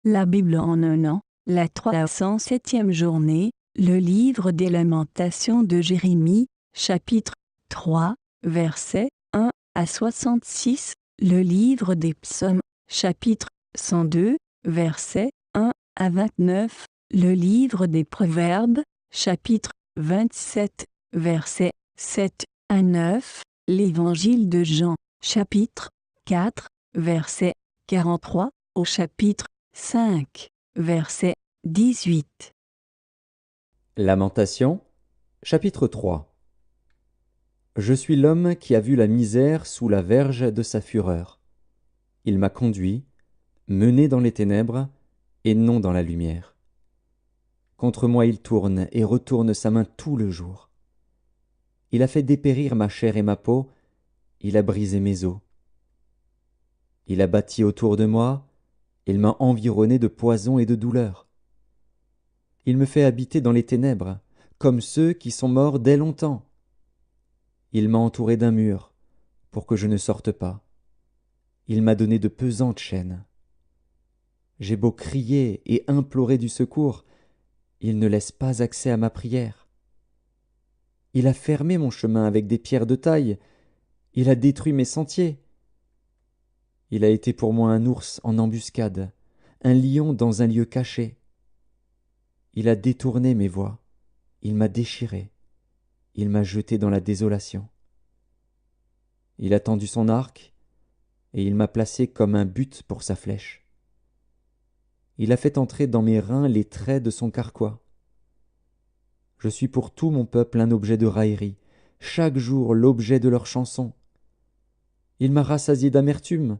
La Bible en un an, la 307e journée, le livre des Lamentations de Jérémie, chapitre 3, versets 1 à 66, le livre des Psaumes, chapitre 102, versets 1 à 29, le livre des Proverbes, chapitre 27, versets 7 à 9, l'évangile de Jean, chapitre 4, verset 43, au chapitre 5, verset 18. Lamentations, chapitre 3. Je suis l'homme qui a vu la misère sous la verge de sa fureur. Il m'a conduit, mené dans les ténèbres, et non dans la lumière. Contre moi il tourne et retourne sa main tout le jour. Il a fait dépérir ma chair et ma peau, il a brisé mes os. Il a bâti autour de moi, il m'a environné de poison et de douleur. Il me fait habiter dans les ténèbres, comme ceux qui sont morts dès longtemps. Il m'a entouré d'un mur, pour que je ne sorte pas. Il m'a donné de pesantes chaînes. J'ai beau crier et implorer du secours, il ne laisse pas accès à ma prière. Il a fermé mon chemin avec des pierres de taille, il a détruit mes sentiers. Il a été pour moi un ours en embuscade, un lion dans un lieu caché. Il a détourné mes voies, il m'a déchiré, il m'a jeté dans la désolation. Il a tendu son arc, et il m'a placé comme un but pour sa flèche. Il a fait entrer dans mes reins les traits de son carquois. Je suis pour tout mon peuple un objet de raillerie, chaque jour l'objet de leurs chansons. Il m'a rassasié d'amertume,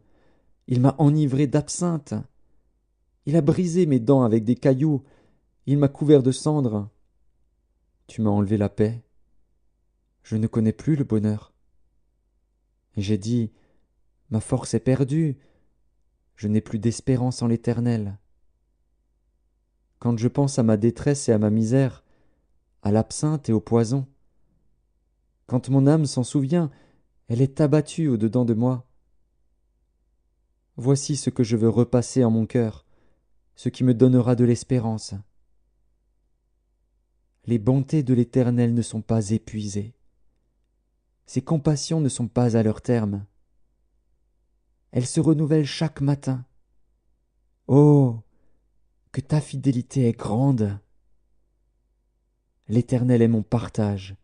il m'a enivré d'absinthe. Il a brisé mes dents avec des cailloux, il m'a couvert de cendres. Tu m'as enlevé la paix. Je ne connais plus le bonheur. Et j'ai dit, ma force est perdue, je n'ai plus d'espérance en l'Éternel. Quand je pense à ma détresse et à ma misère, à l'absinthe et au poison, quand mon âme s'en souvient, elle est abattue au-dedans de moi. Voici ce que je veux repasser en mon cœur, ce qui me donnera de l'espérance. Les bontés de l'Éternel ne sont pas épuisées. Ses compassions ne sont pas à leur terme. Elles se renouvellent chaque matin. Oh, que ta fidélité est grande! L'Éternel est mon partage,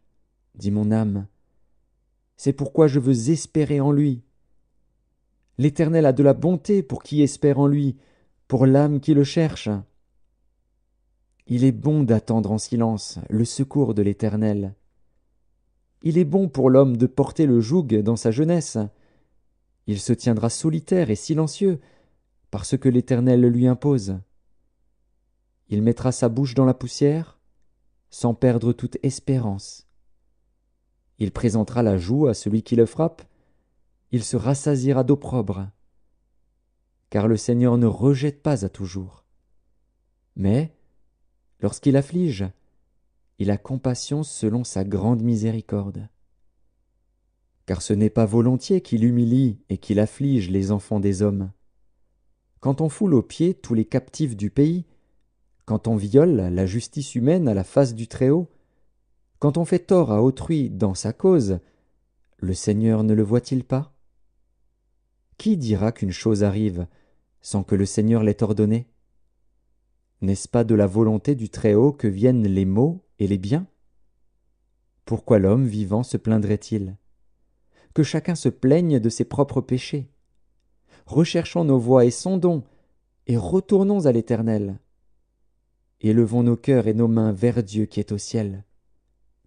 dit mon âme. C'est pourquoi je veux espérer en lui. L'Éternel a de la bonté pour qui espère en lui, pour l'âme qui le cherche. Il est bon d'attendre en silence le secours de l'Éternel. Il est bon pour l'homme de porter le joug dans sa jeunesse. Il se tiendra solitaire et silencieux, parce que l'Éternel le lui impose. Il mettra sa bouche dans la poussière, sans perdre toute espérance. Il présentera la joue à celui qui le frappe, il se rassasiera d'opprobre. Car le Seigneur ne rejette pas à toujours. Mais, lorsqu'il afflige, il a compassion selon sa grande miséricorde. Car ce n'est pas volontiers qu'il humilie et qu'il afflige les enfants des hommes. Quand on foule aux pieds tous les captifs du pays, quand on viole la justice humaine à la face du Très-Haut, quand on fait tort à autrui dans sa cause, le Seigneur ne le voit-il pas? Qui dira qu'une chose arrive sans que le Seigneur l'ait ordonnée? N'est-ce pas de la volonté du Très-Haut que viennent les maux et les biens? Pourquoi l'homme vivant se plaindrait-il? Que chacun se plaigne de ses propres péchés. Recherchons nos voies et sondons, et retournons à l'Éternel. Élevons nos cœurs et nos mains vers Dieu qui est au ciel.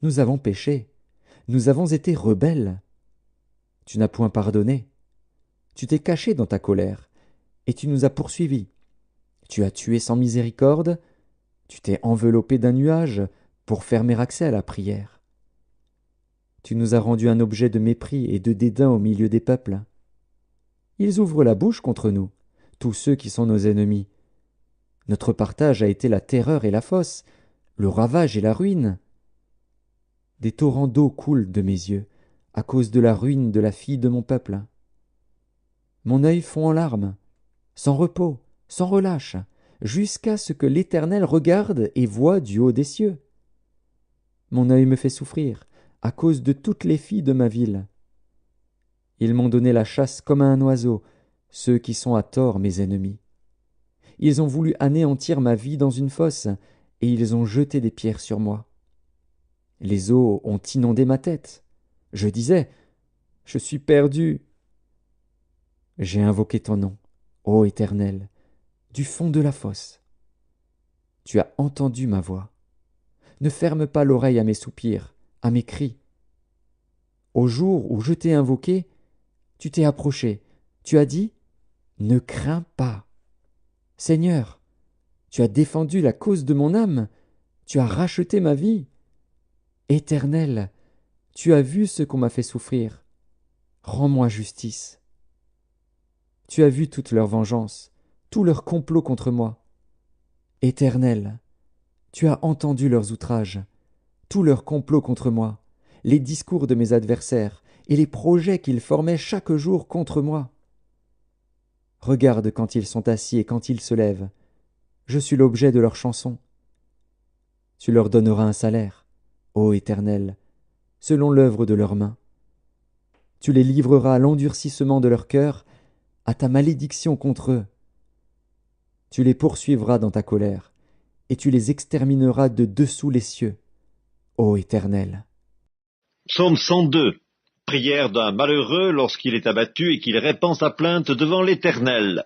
Nous avons péché, nous avons été rebelles. Tu n'as point pardonné. Tu t'es caché dans ta colère, et tu nous as poursuivis. Tu as tué sans miséricorde, tu t'es enveloppé d'un nuage pour fermer accès à la prière. Tu nous as rendus un objet de mépris et de dédain au milieu des peuples. Ils ouvrent la bouche contre nous, tous ceux qui sont nos ennemis. Notre partage a été la terreur et la fosse, le ravage et la ruine. Des torrents d'eau coulent de mes yeux, à cause de la ruine de la fille de mon peuple. Mon œil fond en larmes, sans repos, sans relâche, jusqu'à ce que l'Éternel regarde et voie du haut des cieux. Mon œil me fait souffrir, à cause de toutes les filles de ma ville. Ils m'ont donné la chasse comme à un oiseau, ceux qui sont à tort mes ennemis. Ils ont voulu anéantir ma vie dans une fosse, et ils ont jeté des pierres sur moi. Les eaux ont inondé ma tête. Je disais, je suis perdu. J'ai invoqué ton nom, ô Éternel, du fond de la fosse. Tu as entendu ma voix. Ne ferme pas l'oreille à mes soupirs, à mes cris. Au jour où je t'ai invoqué, tu t'es approché. Tu as dit, ne crains pas. Seigneur, tu as défendu la cause de mon âme. Tu as racheté ma vie. Éternel, tu as vu ce qu'on m'a fait souffrir. Rends-moi justice. Tu as vu toute leur vengeance, tout leur complot contre moi. Éternel, tu as entendu leurs outrages, tout leur complot contre moi, les discours de mes adversaires et les projets qu'ils formaient chaque jour contre moi. Regarde quand ils sont assis et quand ils se lèvent. Je suis l'objet de leurs chansons. Tu leur donneras un salaire, ô Éternel, selon l'œuvre de leurs mains. Tu les livreras à l'endurcissement de leur cœur, à ta malédiction contre eux. Tu les poursuivras dans ta colère, et tu les extermineras de dessous les cieux, ô Éternel. Psaume 102. Prière d'un malheureux lorsqu'il est abattu et qu'il répand sa plainte devant l'Éternel.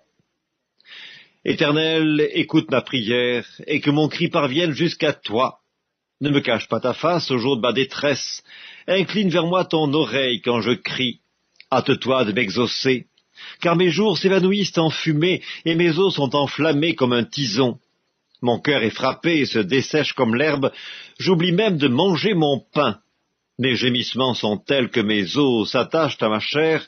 Éternel, écoute ma prière, et que mon cri parvienne jusqu'à toi. Ne me cache pas ta face au jour de ma détresse. Incline vers moi ton oreille quand je crie. Hâte-toi de m'exaucer, car mes jours s'évanouissent en fumée, et mes os sont enflammés comme un tison. Mon cœur est frappé et se dessèche comme l'herbe. J'oublie même de manger mon pain. Mes gémissements sont tels que mes os s'attachent à ma chair.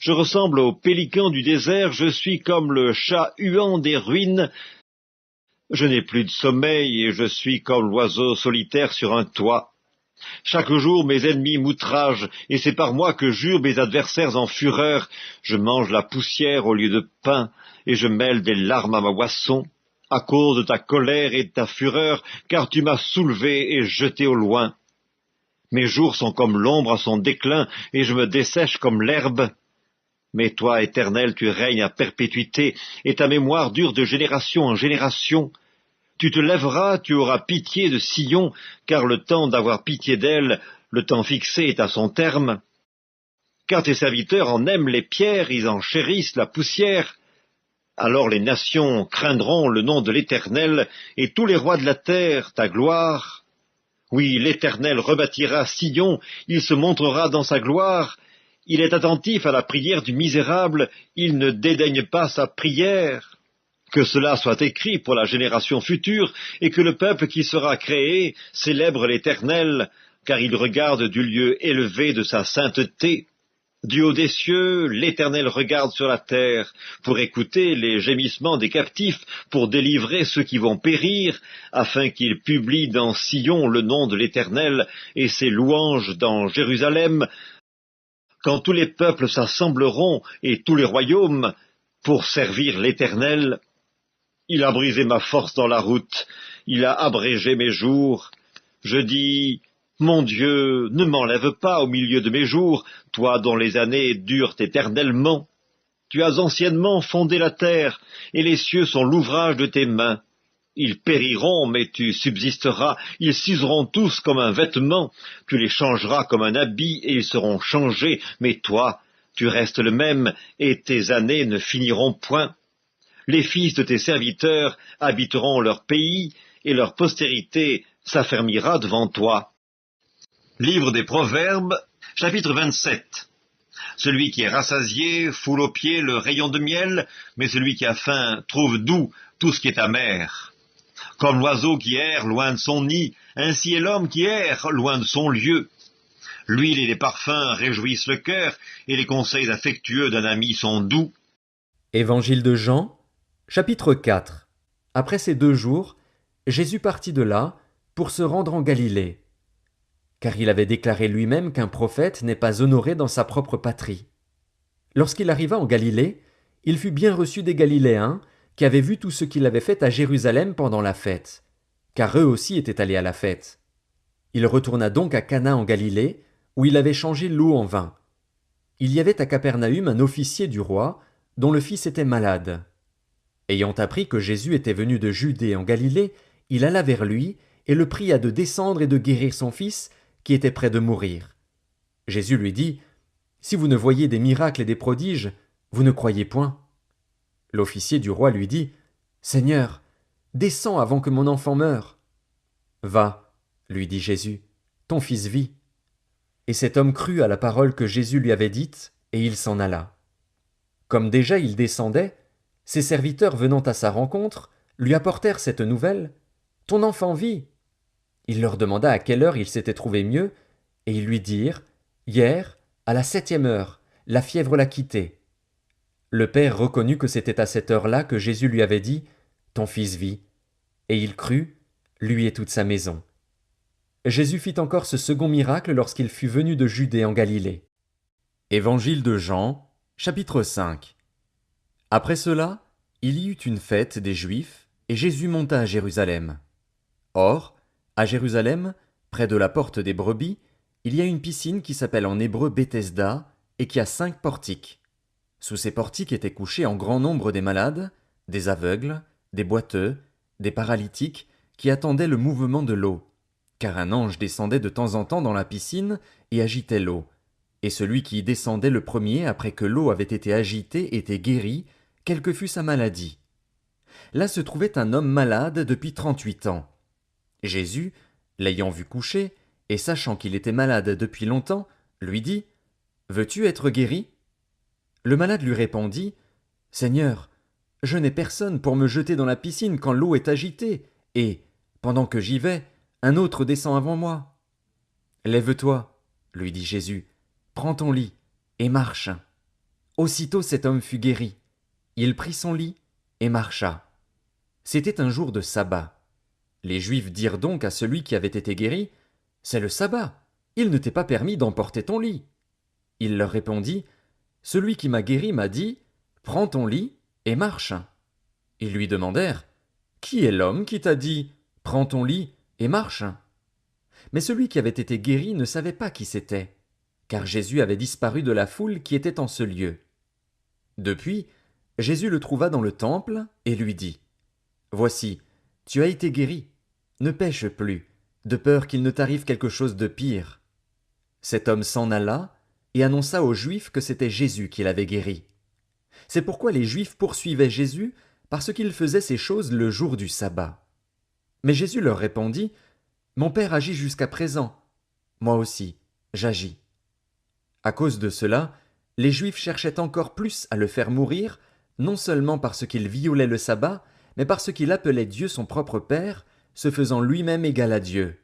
Je ressemble au pélican du désert, je suis comme le chat huant des ruines. Je n'ai plus de sommeil et je suis comme l'oiseau solitaire sur un toit. Chaque jour mes ennemis m'outragent, et c'est par moi que jurent mes adversaires en fureur. Je mange la poussière au lieu de pain, et je mêle des larmes à ma boisson, à cause de ta colère et de ta fureur, car tu m'as soulevé et jeté au loin. Mes jours sont comme l'ombre à son déclin, et je me dessèche comme l'herbe. Mais toi, Éternel, tu règnes à perpétuité, et ta mémoire dure de génération en génération. Tu te lèveras, tu auras pitié de Sion, car le temps d'avoir pitié d'elle, le temps fixé est à son terme. Car tes serviteurs en aiment les pierres, ils en chérissent la poussière. Alors les nations craindront le nom de l'Éternel, et tous les rois de la terre ta gloire. Oui, l'Éternel rebâtira Sion, il se montrera dans sa gloire. Il est attentif à la prière du misérable, il ne dédaigne pas sa prière. Que cela soit écrit pour la génération future, et que le peuple qui sera créé célèbre l'Éternel, car il regarde du lieu élevé de sa sainteté. Du haut des cieux, l'Éternel regarde sur la terre, pour écouter les gémissements des captifs, pour délivrer ceux qui vont périr, afin qu'il publie dans Sion le nom de l'Éternel, et ses louanges dans Jérusalem, quand tous les peuples s'assembleront, et tous les royaumes, pour servir l'Éternel. Il a brisé ma force dans la route, il a abrégé mes jours. Je dis, mon Dieu, ne m'enlève pas au milieu de mes jours, toi dont les années durent éternellement. Tu as anciennement fondé la terre, et les cieux sont l'ouvrage de tes mains. Ils périront, mais tu subsisteras, ils s'useront tous comme un vêtement, tu les changeras comme un habit, et ils seront changés, mais toi, tu restes le même, et tes années ne finiront point. Les fils de tes serviteurs habiteront leur pays, et leur postérité s'affermira devant toi. Livre des Proverbes, chapitre 27. Celui qui est rassasié foule aux pieds le rayon de miel, mais celui qui a faim trouve doux tout ce qui est amer. Comme l'oiseau qui erre loin de son nid, ainsi est l'homme qui erre loin de son lieu. L'huile et les parfums réjouissent le cœur, et les conseils affectueux d'un ami sont doux. Évangile de Jean, chapitre 4. Après ces 2 jours, Jésus partit de là pour se rendre en Galilée, car il avait déclaré lui-même qu'un prophète n'est pas honoré dans sa propre patrie. Lorsqu'il arriva en Galilée, il fut bien reçu des Galiléens, qui avaient vu tout ce qu'il avait fait à Jérusalem pendant la fête, car eux aussi étaient allés à la fête. Il retourna donc à Cana en Galilée, où il avait changé l'eau en vin. Il y avait à Capernaüm un officier du roi, dont le fils était malade. Ayant appris que Jésus était venu de Judée en Galilée, il alla vers lui et le pria de descendre et de guérir son fils, qui était près de mourir. Jésus lui dit, « Si vous ne voyez des miracles et des prodiges, vous ne croyez point. » L'officier du roi lui dit, « Seigneur, descends avant que mon enfant meure. » « Va, lui dit Jésus, ton fils vit. » Et cet homme crut à la parole que Jésus lui avait dite, et il s'en alla. Comme déjà il descendait, ses serviteurs venant à sa rencontre, lui apportèrent cette nouvelle, « Ton enfant vit. » Il leur demanda à quelle heure il s'était trouvé mieux, et ils lui dirent, « Hier, à la 7e heure, la fièvre l'a quitté. » Le père reconnut que c'était à cette heure-là que Jésus lui avait dit, « Ton fils vit. » Et il crut, lui et toute sa maison. Jésus fit encore ce second miracle lorsqu'il fut venu de Judée en Galilée. Évangile de Jean, chapitre 5. Après cela, il y eut une fête des Juifs, et Jésus monta à Jérusalem. Or, à Jérusalem, près de la porte des brebis, il y a une piscine qui s'appelle en hébreu Bethesda, et qui a 5 portiques. Sous ces portiques étaient couchés en grand nombre des malades, des aveugles, des boiteux, des paralytiques, qui attendaient le mouvement de l'eau. Car un ange descendait de temps en temps dans la piscine et agitait l'eau. Et celui qui y descendait le premier après que l'eau avait été agitée était guéri, quelle que fût sa maladie. Là se trouvait un homme malade depuis 38 ans. Jésus, l'ayant vu coucher, et sachant qu'il était malade depuis longtemps, lui dit, « Veux-tu être guéri ?» Le malade lui répondit, « Seigneur, je n'ai personne pour me jeter dans la piscine quand l'eau est agitée, et, pendant que j'y vais, un autre descend avant moi. »« Lève-toi, lui dit Jésus, prends ton lit, et marche. » Aussitôt cet homme fut guéri. Il prit son lit, et marcha. C'était un jour de sabbat. Les Juifs dirent donc à celui qui avait été guéri, « C'est le sabbat, il ne t'est pas permis d'emporter ton lit. » Il leur répondit, « Celui qui m'a guéri m'a dit, prends ton lit, et marche. » Ils lui demandèrent, « Qui est l'homme qui t'a dit, prends ton lit, et marche ?» Mais celui qui avait été guéri ne savait pas qui c'était, car Jésus avait disparu de la foule qui était en ce lieu. Depuis, Jésus le trouva dans le temple et lui dit, « Voici, tu as été guéri, ne pêche plus, de peur qu'il ne t'arrive quelque chose de pire. » Cet homme s'en alla et annonça aux Juifs que c'était Jésus qui l'avait guéri. C'est pourquoi les Juifs poursuivaient Jésus parce qu'il faisait ces choses le jour du sabbat. Mais Jésus leur répondit, « Mon Père agit jusqu'à présent. Moi aussi, j'agis. » À cause de cela, les Juifs cherchaient encore plus à le faire mourir, non seulement parce qu'il violait le sabbat, mais parce qu'il appelait Dieu son propre Père, se faisant lui-même égal à Dieu.